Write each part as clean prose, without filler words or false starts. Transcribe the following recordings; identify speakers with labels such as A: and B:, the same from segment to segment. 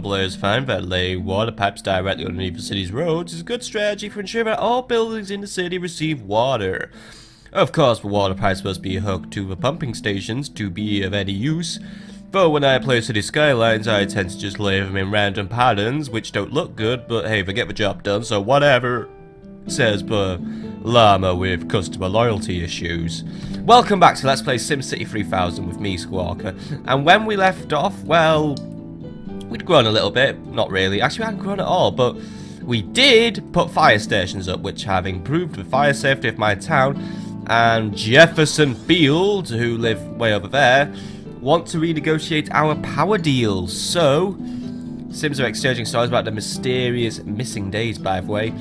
A: employers find that laying water pipes directly underneath the city's roads is a good strategy for ensuring that all buildings in the city receive water. Of course, the water pipes must be hooked to the pumping stations to be of any use, but when I play city skylines, I tend to just lay them in random patterns, which don't look good, but hey, they get the job done, so whatever, says the llama with customer loyalty issues. Welcome back to Let's Play SimCity 3000 with me, Squawker, and when we left off, well, we'd grown a little bit, not really, actually we hadn't grown at all, but we did put fire stations up, which have improved the fire safety of my town, and Jefferson Field, who live way over there, want to renegotiate our power deals. So, Sims are exchanging stories about the mysterious missing days, by the way.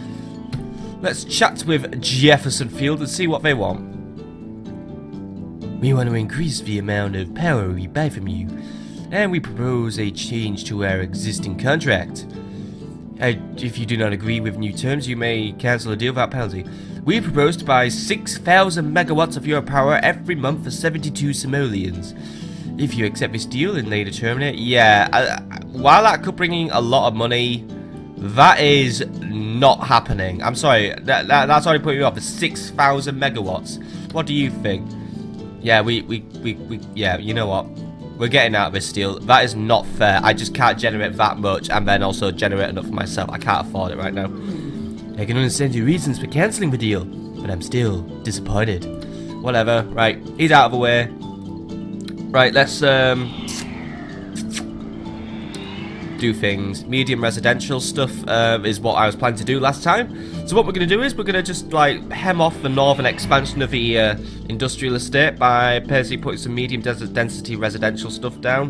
A: Let's chat with Jefferson Field and see what they want. We want to increase the amount of power we buy from you, and we propose a change to our existing contract. If you do not agree with new terms, you may cancel a deal without penalty. We propose to buy 6,000 megawatts of your power every month for 72 simoleons. If you accept this deal and later terminate, yeah, while that could bring in a lot of money, that is not happening. I'm sorry, that's already putting me off. 6,000 megawatts. What do you think? Yeah, yeah, you know what? We're getting out of this deal. That is not fair. I just can't generate that much and then also generate enough for myself. I can't afford it right now. I can understand your reasons for cancelling the deal, but I'm still disappointed. Whatever. Right, he's out of the way. Right, let's do things. Medium residential stuff is what I was planning to do last time. So what we're going to do is we're going to just like hem off the northern expansion of the industrial estate by basically putting some medium density residential stuff down.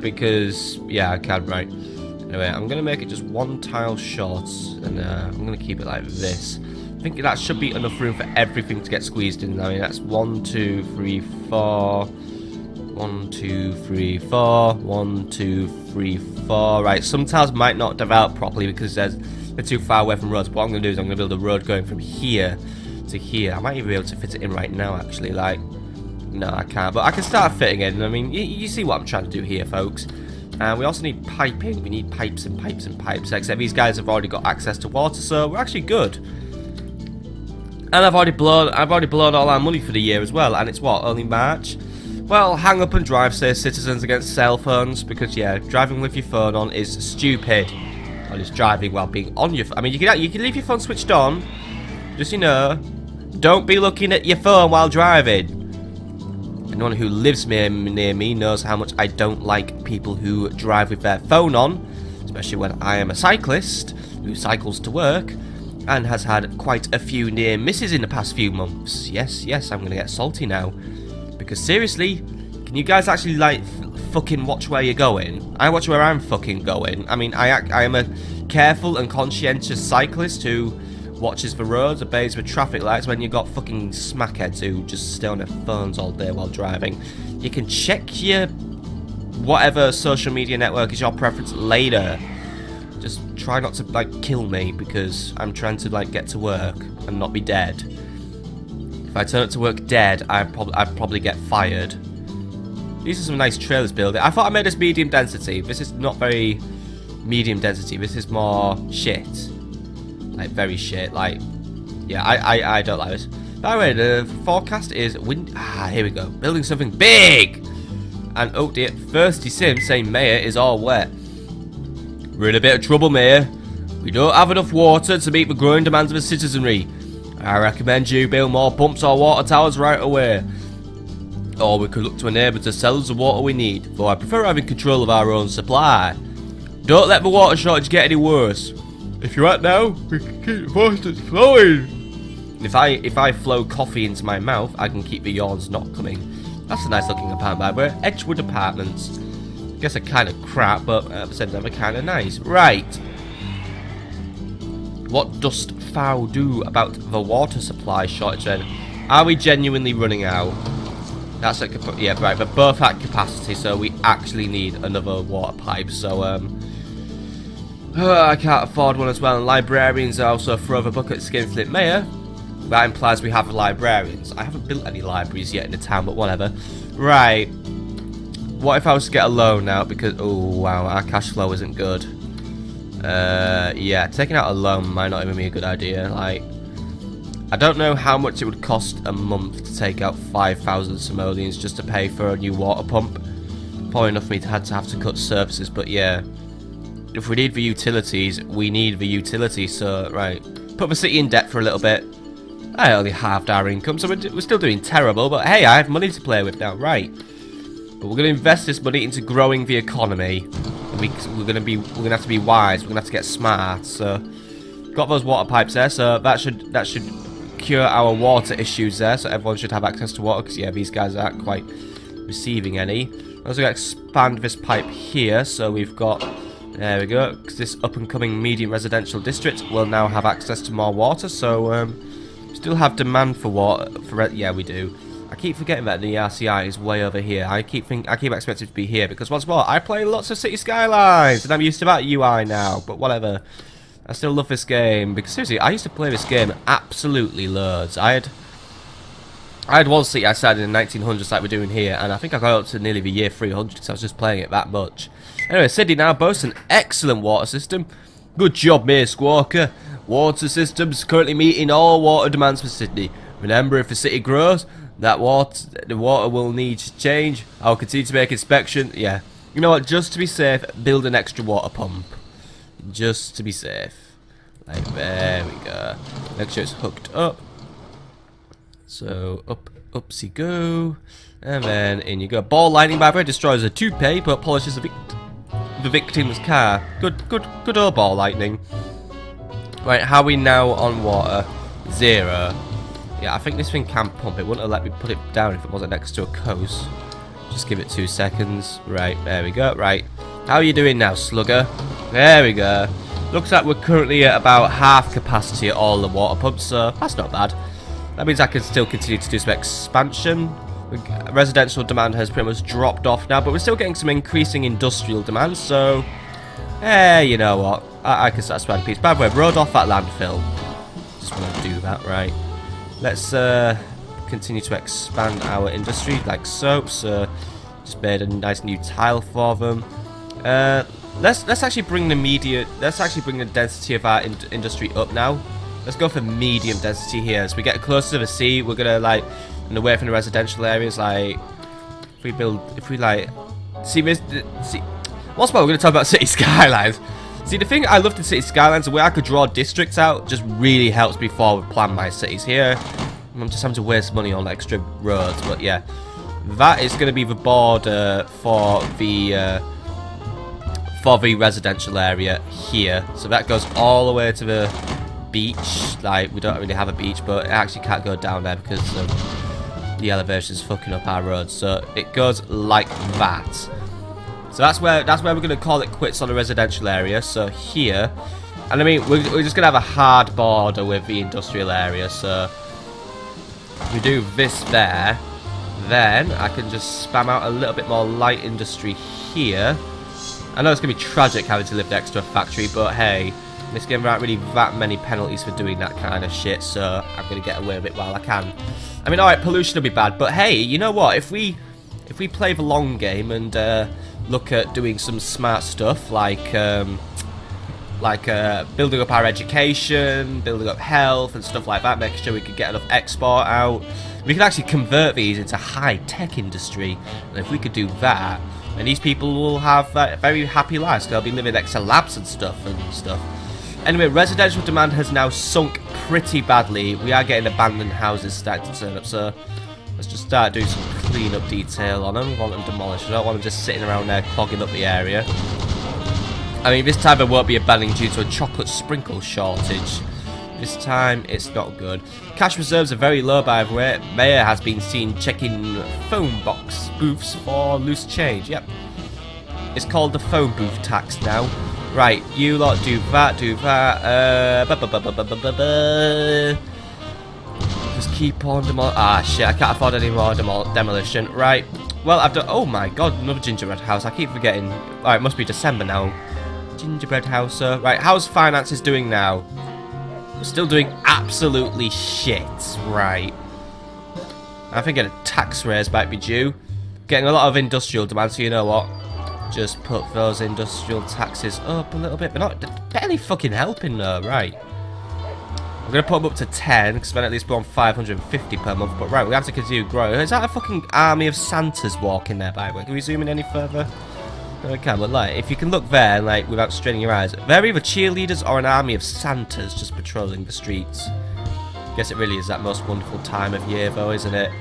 A: Because, yeah, I can, right. Anyway, I'm going to make it just one tile short, and I'm going to keep it like this. I think that should be enough room for everything to get squeezed in. I mean, that's 1, 2, 3, 4. 1, 2, 3, 4. 1, 2, 3, 4. Right, some tiles might not develop properly because they're too far away from roads. But what I'm going to do is I'm going to build a road going from here to here. I might even be able to fit it in right now, actually. Like, no, I can't. But I can start fitting in. I mean, you see what I'm trying to do here, folks. And we also need piping. We need pipes and pipes and pipes. Except these guys have already got access to water, so we're actually good. And I've already blown all our money for the year as well. And it's what, only March? Well, hang up and drive, say citizens against cell phones, because yeah, driving with your phone on is stupid. Or just driving while being on your phone. I mean, you can leave your phone switched on. Just, you know, don't be looking at your phone while driving. Anyone who lives near me knows how much I don't like people who drive with their phone on, especially when I am a cyclist who cycles to work and has had quite a few near misses in the past few months. Yes, I'm going to get salty now. Because seriously, can you guys actually, like, fucking watch where you're going? I watch where I'm fucking going. I mean, I am a careful and conscientious cyclist who watches the roads, obeys the traffic lights when you've got fucking smackheads who just stay on their phones all day while driving. You can check your whatever social media network is your preference later. Just try not to, like, kill me because I'm trying to, like, get to work and not be dead. If I turn up to work dead, I'd probably get fired. These are some nice trailers building. I thought I made this medium density. This is not very medium density. This is more shit. Like, very shit. Like, yeah, I don't like this. By the way, the forecast is wind. Ah, here we go. Building something big! And, oh dear, Thirsty Sim saying Mayor is all wet. We're in a bit of trouble, Mayor. We don't have enough water to meet the growing demands of the citizenry. I recommend you build more pumps or water towers right away. Or we could look to a neighbour to sell us the water we need, though I prefer having control of our own supply. Don't let the water shortage get any worse. If you're at now, we can keep the faucets flowing. If I flow coffee into my mouth, I can keep the yawns not coming. That's a nice looking apartment, by the way. Edgewood Apartments. I guess they're kind of crap, but at the same time they're kind of nice. Right. What dost thou do about the water supply shortage then? Are we genuinely running out? That's at yeah, right, we're both at capacity, so we actually need another water pipe, so I can't afford one as well, and librarians are also throw a bucket skinflint mayor. That implies we have librarians. I haven't built any libraries yet in the town, but whatever. Right. what if I was to get a loan now? Because, oh wow, our cash flow isn't good. Yeah, taking out a loan might not even be a good idea. Like, I don't know how much it would cost a month to take out 5,000 simoleons just to pay for a new water pump. Probably enough for me to have to cut services, but yeah. If we need the utilities, we need the utilities, so, right. Put the city in debt for a little bit. I only halved our income, so we're still doing terrible, but hey, I have money to play with now, right. But we're going to invest this money into growing the economy. We're going to have to be wise, we're going to have to get smart, so. Got those water pipes there, so that should cure our water issues there, so everyone should have access to water, because yeah, these guys aren't quite receiving any. I'm also going to expand this pipe here, so we've got, there we go, because this up-and-coming medium residential district will now have access to more water, so still have demand for water, yeah, we do. I keep forgetting that the RCI is way over here. I keep expecting it to be here, because once more, I play lots of City Skylines, and I'm used to that UI now, but whatever. I still love this game, because seriously, I used to play this game absolutely loads. I had one city I started in the 1900s like we're doing here, and I think I got up to nearly the year 300 because I was just playing it that much. Anyway, Sydney now boasts an excellent water system. Good job, Mayor Squawker. Water systems currently meeting all water demands for Sydney. Remember, if the city grows, the water will need to change. I'll continue to make inspection. Yeah, you know what? Just to be safe, build an extra water pump. Just to be safe. Like, there we go. Make sure it's hooked up. So, upsy go. And then in you go. Ball lightning, by the way, destroys a toupee, but polishes the victim's car. Good old ball lightning. Right, how are we now on water? 0. Yeah, I think this thing can pump. It wouldn't have let me put it down if it wasn't next to a coast. Just give it 2 seconds. Right, there we go. Right. How are you doing now, slugger? There we go. Looks like we're currently at about half capacity at all the water pumps, so that's not bad. That means I can still continue to do some expansion. Residential demand has pretty much dropped off now, but we're still getting some increasing industrial demand, so... you know what? I can start spreading peace. By the way, road off that landfill. Just want to do that, right. Let's continue to expand our industry, like soap, so... Just made a nice new tile for them. Let's actually bring the density of our industry up now. Let's go for medium density here. As we get closer to the sea, we're gonna like, and away from the residential areas. Like, see, what's more, we're gonna talk about City Skylines. See, the thing I loved in City Skylines, the way I could draw districts out, just really helps me forward plan my cities. Here, I'm just having to waste money on extra roads, but yeah, that is gonna be the border for the residential area here. So that goes all the way to the beach. Like, we don't really have a beach, but it actually can't go down there because the elevation is fucking up our roads. So it goes like that. So that's where we're gonna call it quits on the residential area. So here, and I mean we're just gonna have a hard border with the industrial area. So we do this there, then I can just spam out a little bit more light industry here. I know it's going to be tragic having to live next to a factory, but hey, in this game there aren't really that many penalties for doing that kind of shit, so I'm going to get away with it while I can. I mean, alright, pollution will be bad, but hey, you know what? If we play the long game and look at doing some smart stuff, like building up our education, building up health and stuff like that, making sure we can get enough export out, we can actually convert these into high-tech industry, and if we could do that, and these people will have very happy lives. They'll be living next to labs and stuff. Anyway, residential demand has now sunk pretty badly. We are getting abandoned houses starting to turn up, so let's just start doing some clean-up detail on them. We want them demolished. I don't want them just sitting around there clogging up the area. I mean, this time there won't be abandoning due to a chocolate sprinkle shortage. This time, it's not good. Cash reserves are very low, by the way. Mayor has been seen checking phone box booths for loose change. Yep. It's called the phone booth tax now. Right, you lot do that, Just keep on demolition. Ah, shit, I can't afford any more demolition. Right. Well, I've done... Oh my god, another gingerbread house. I keep forgetting. Alright, it must be December now. Gingerbread house, right, how's finances doing now? We're still doing absolutely shit. Right. I think a tax raise might be due. getting a lot of industrial demand, so you know what? Just put those industrial taxes up a little bit, but not barely fucking helping though, right? I'm going to put them up to 10, because then at least we're on 550 per month, but right, we have to continue growing. Is that a fucking army of Santas walking there, by the way? Can we zoom in any further? No, we can, but like, if you can look there, like, without straining your eyes, they're either cheerleaders or an army of Santas just patrolling the streets. Guess it really is that most wonderful time of year, though, isn't it?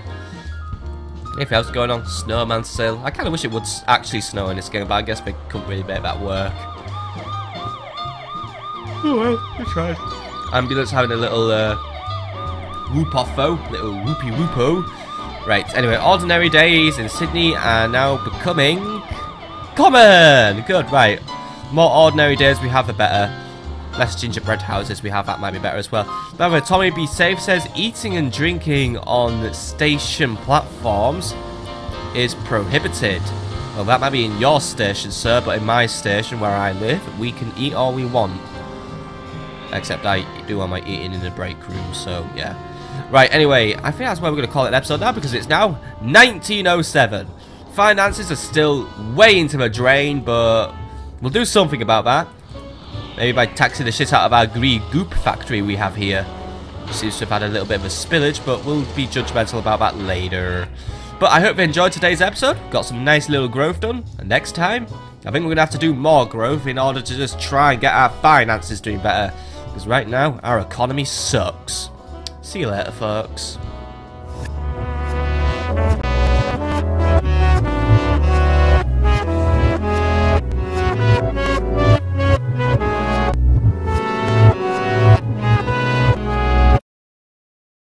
A: Anything else going on? Snowman sale. I kind of wish it would actually snow in this game, but I guess we couldn't really make that work. Oh well, we tried. Ambulance having a little whoop-off-o, little whoopy-whoopo. Right, anyway, ordinary days in Sydney are now becoming common! Good, right. More ordinary days we have, the better. Less gingerbread houses we have, that might be better as well. By the way, Tommy Be Safe says, eating and drinking on station platforms is prohibited. Well, that might be in your station, sir, but in my station where I live, we can eat all we want. Except I do all my eating in the break room, so yeah. Right, anyway, I think that's where we're going to call it an episode now, because it's now 1907. Finances are still way into the drain, but we'll do something about that. Maybe by taxing the shit out of our green goop factory we have here. Seems to have had a little bit of a spillage, but we'll be judgmental about that later. But I hope you enjoyed today's episode. Got some nice little growth done. And next time, I think we're going to have to do more growth in order to just try and get our finances doing better. Because right now, our economy sucks. See you later, folks.